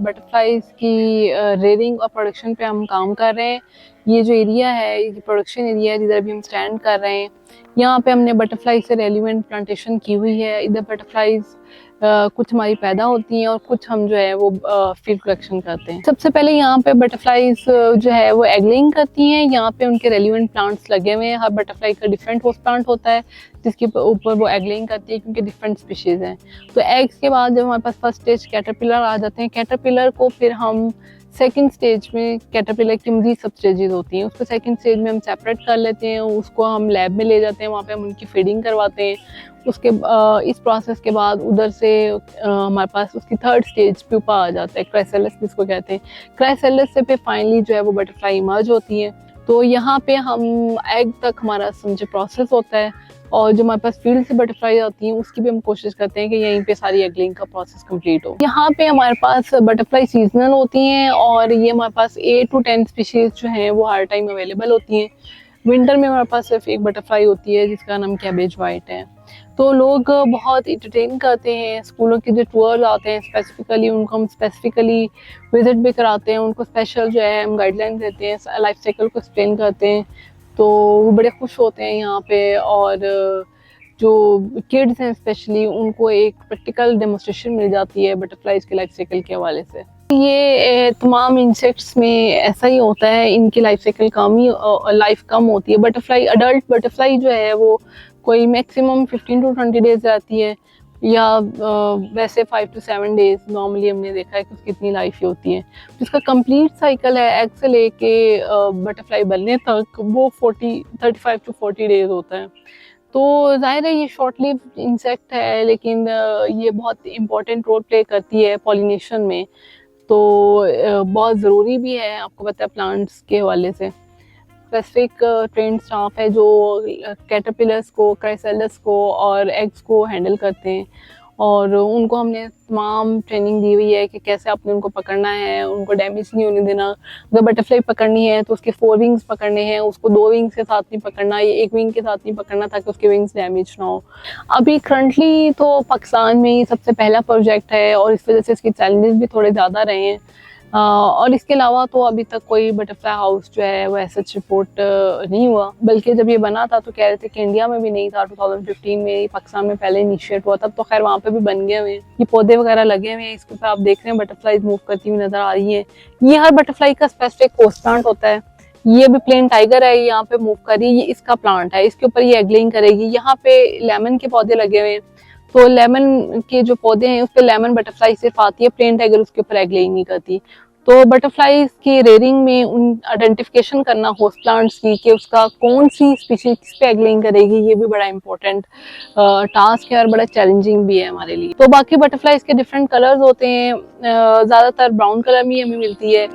Butterflies की rearing और production पे हम काम कर रहे हैं। ये जो एरिया है, ये प्रोडक्शन एरिया है जिधर अभी हम स्टैंड कर रहे हैं। यहाँ पे हमने बटरफ्लाई से रेलिवेंट प्लांटेशन की हुई है। इधर बटरफ्लाईज कुछ हमारी पैदा होती हैं और कुछ हम जो है वो फील्ड कलेक्शन करते हैं। सबसे पहले यहाँ पे बटरफ्लाईज जो है वो एग लेइंग करती हैं। यहाँ पे उनके रेलिवेंट प्लांट्स लगे हुए हैं। हर बटरफ्लाई का डिफरेंट होस्ट प्लांट होता है जिसके ऊपर वो एग लेइंग करती है, क्योंकि डिफरेंट स्पीशीज हैं। तो एग्स के बाद जब हमारे पास फर्स्ट स्टेज कैटरपिलर आ जाते हैं, कैटरपिलर को फिर हम सेकंड स्टेज में, कैटरपिलर की मजीद सब स्टेजेस होती हैं, उसको सेकंड स्टेज में हम सेपरेट कर लेते हैं, उसको हम लैब में ले जाते हैं, वहाँ पे हम उनकी फीडिंग करवाते हैं। उसके इस प्रोसेस के बाद उधर से हमारे पास उसकी थर्ड स्टेज प्यूपा आ जाता है, क्राइसेलिस जिसको कहते हैं। क्राइसेलिस से फिर फाइनली जो है वो बटरफ्लाई इमर्ज होती है। तो यहाँ पे हम एग तक हमारा समझे प्रोसेस होता है, और जो हमारे पास फील्ड से बटरफ्लाई आती हैं उसकी भी हम कोशिश करते हैं कि यहीं पे सारी एग लेइंग का प्रोसेस कंप्लीट हो। यहाँ पे हमारे पास बटरफ्लाई सीजनल होती हैं और ये हमारे पास 8 to 10 स्पीशीज जो हैं वो हर टाइम अवेलेबल होती हैं। विंटर में हमारे पास सिर्फ एक बटरफ्लाई होती है जिसका नाम कैबेज वाइट है। तो लोग बहुत इंटरटेन करते हैं, स्कूलों के जो टूर्स आते हैं स्पेसिफिकली उनको हम स्पेसिफिकली विजिट भी कराते हैं, उनको स्पेशल जो है हम गाइडलाइन देते हैं, लाइफ साइकिल को एक्सप्लेन करते हैं। तो वो बड़े खुश होते हैं यहाँ पे, और जो किड्स हैं स्पेशली उनको एक प्रैक्टिकल डेमोस्ट्रेशन मिल जाती है बटरफ्लाईज के लाइफ साइकिल के हवाले से। ये तमाम इंसेक्ट्स में ऐसा ही होता है, इनकी लाइफ साइकिल लाइफ कम होती है। बटरफ्लाई, अडल्ट बटरफ्लाई जो है वो कोई मैक्सिमम 15 to 20 डेज रहती है, या वैसे 5 to 7 डेज नॉर्मली हमने देखा है कि उसकी इतनी लाइफ ही होती है। जिसका कंप्लीट साइकिल है एग से लेके बटरफ्लाई बनने तक, वो 35 to 40 डेज होता है। तो जाहिर है ये शॉर्ट लिव्ड इंसेक्ट है, लेकिन ये बहुत इम्पोर्टेंट रोल प्ले करती है पॉलिनेशन में। तो बहुत ज़रूरी भी है, आपको पता है प्लांट्स के हवाले से। स्पेसिफिक ट्रेंड स्टाफ है जो कैटरपिलर्स को, क्राइसेलिस को और एग्स को हैंडल करते हैं, और उनको हमने तमाम ट्रेनिंग दी हुई है कि कैसे आपने उनको पकड़ना है, उनको डैमेज नहीं होने देना। अगर बटरफ्लाई पकड़नी है तो उसके 4 विंग्स पकड़ने हैं, उसको 2 विंग्स के साथ नहीं पकड़ना, या 1 विंग के साथ नहीं पकड़ना, ताकि उसके विंग्स डैमेज ना हो। अभी करंटली तो पाकिस्तान में ये सबसे पहला प्रोजेक्ट है, और इस वजह से इसके चैलेंजेस भी थोड़े ज़्यादा रहे हैं। और इसके अलावा तो अभी तक कोई बटरफ्लाई हाउस जो है वो ऐसा रिपोर्ट नहीं हुआ, बल्कि जब ये बना था तो कह रहे थे कि इंडिया में भी नहीं था। 2015 में पाकिस्तान में पहले इनिशिएट हुआ, तब तो खैर वहाँ पे भी बन गए हुए हैं, ये पौधे वगैरह लगे हुए हैं। इसके ऊपर आप देख रहे हैं बटरफ्लाईज मूव करती हुई नजर आ रही है। ये हर बटरफ्लाई का स्पेसिफिक होस्ट प्लांट होता है। ये भी प्लेन टाइगर है, यहाँ पे मूव कर रही है, ये इसका प्लांट है, इसके ऊपर ये एग लेइंग करेगी। यहाँ पे लेमन के पौधे लगे हुए हैं, तो लेमन के जो पौधे हैं उस पर लेमन बटरफ्लाई सिर्फ आती है, प्लेन टाइगर उसके ऊपर एग लेइंग नहीं करती। तो बटरफ्लाईज की रेयरिंग में उन आइडेंटिफिकेशन करना होस्ट प्लांट्स की कि उसका कौन सी स्पीशीज किस पे एग लेइंग करेगी, ये भी बड़ा इंपॉर्टेंट टास्क है और बड़ा चैलेंजिंग भी है हमारे लिए। तो बाकी बटरफ्लाईज के डिफरेंट कलर्स होते हैं, ज़्यादातर ब्राउन कलर में हमें मिलती है।